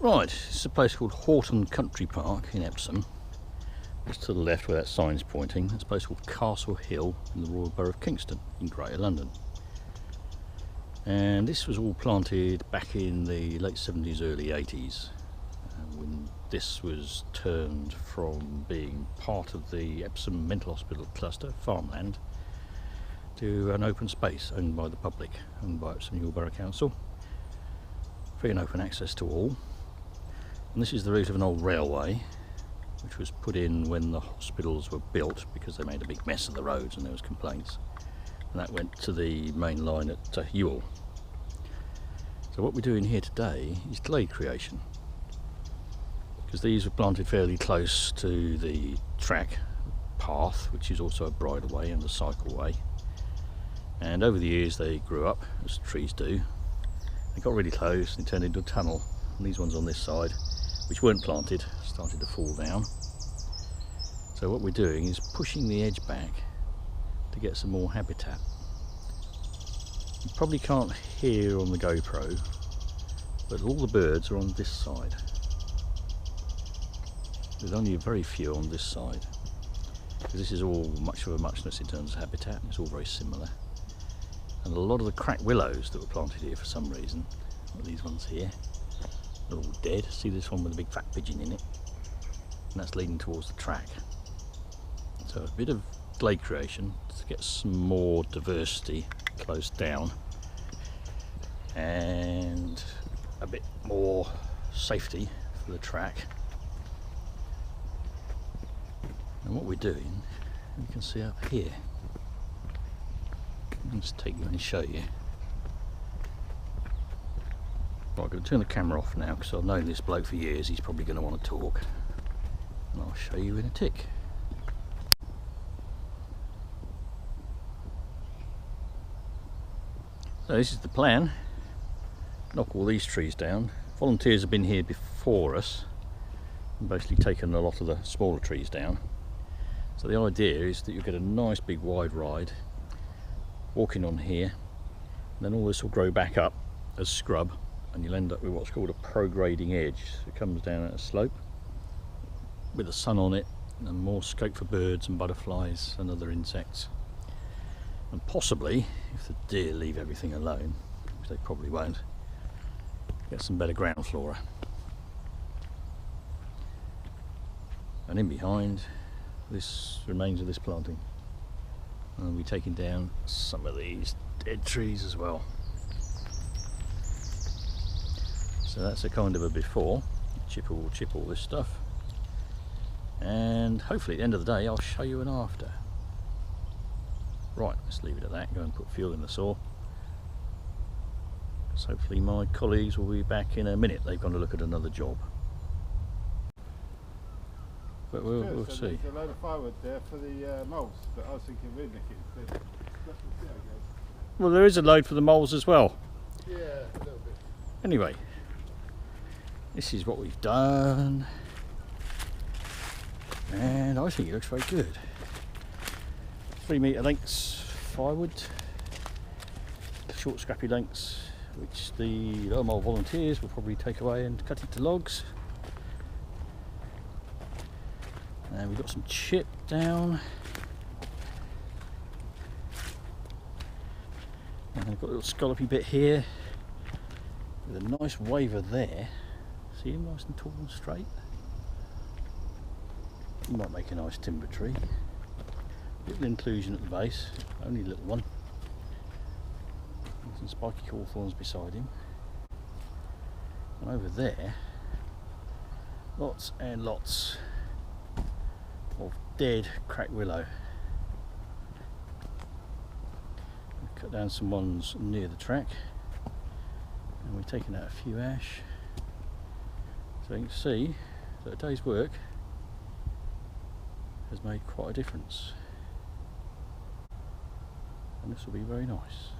Right, this is a place called Horton Country Park in Epsom. Just to the left where that sign's pointing, it's a place called Castle Hill in the Royal Borough of Kingston in Greater London. And this was all planted back in the late 70s, early 80s, when this was turned from being part of the Epsom Mental Hospital cluster, farmland, to an open space owned by the public, owned by Epsom New Borough Council. Free and open access to all. And this is the route of an old railway, which was put in when the hospitals were built because they made a big mess of the roads and there was complaints. And that went to the main line at Ewell. So what we're doing here today is glade creation, because these were planted fairly close to the track path, which is also a bridleway and a cycleway. And over the years they grew up, as trees do. They got really close and turned into a tunnel. And these ones on this side, which weren't planted, started to fall down. So what we're doing is pushing the edge back to get some more habitat. You probably can't hear on the GoPro, but all the birds are on this side. There's only a very few on this side, because this is all much of a muchness in terms of habitat. It's all very similar. And a lot of the cracked willows that were planted here for some reason, like these ones here, they're all dead. See this one with a big fat pigeon in it, and that's leading towards the track. So a bit of glade creation to get some more diversity close down and a bit more safety for the track. And what we're doing, you can see up here, I'll just take you and show you. Right, I'm going to turn the camera off now because I've known this bloke for years. He's probably going to want to talk, and I'll show you in a tick. So this is the plan. Knock all these trees down. Volunteers have been here before us and basically taken a lot of the smaller trees down. So the idea is that you get a nice big wide ride, walking on here, and then all this will grow back up as scrub, and you'll end up with what's called a prograding edge. So it comes down at a slope with the sun on it, and more scope for birds and butterflies and other insects. And possibly, if the deer leave everything alone, which they probably won't, get some better ground flora. And in behind, this remains of this planting. And we'll be taking down some of these dead trees as well. So that's a kind of a before. Chipper will chip all this stuff, and hopefully at the end of the day I'll show you an after. Right, let's leave it at that. Go and put fuel in the saw. So hopefully my colleagues will be back in a minute. They've gone to look at another job, but we'll see. There's a load of firewood there for the moles, but I was thinking we'd nick it. Well, there is a load for the moles as well. Yeah, a little bit. Anyway, this is what we've done, and I think it looks very good. 3 metre lengths firewood, short scrappy lengths, which the low mole volunteers will probably take away and cut into logs. And we've got some chip down, and I've got a little scallopy bit here with a nice waver there. See him nice and tall and straight? You might make a nice timber tree. Little inclusion at the base, only a little one. And some spiky hawthorns beside him. And over there, lots and lots of dead cracked willow. We've cut down some ones near the track, and we've taken out a few ash. So you can see that a day's work has made quite a difference, and this will be very nice.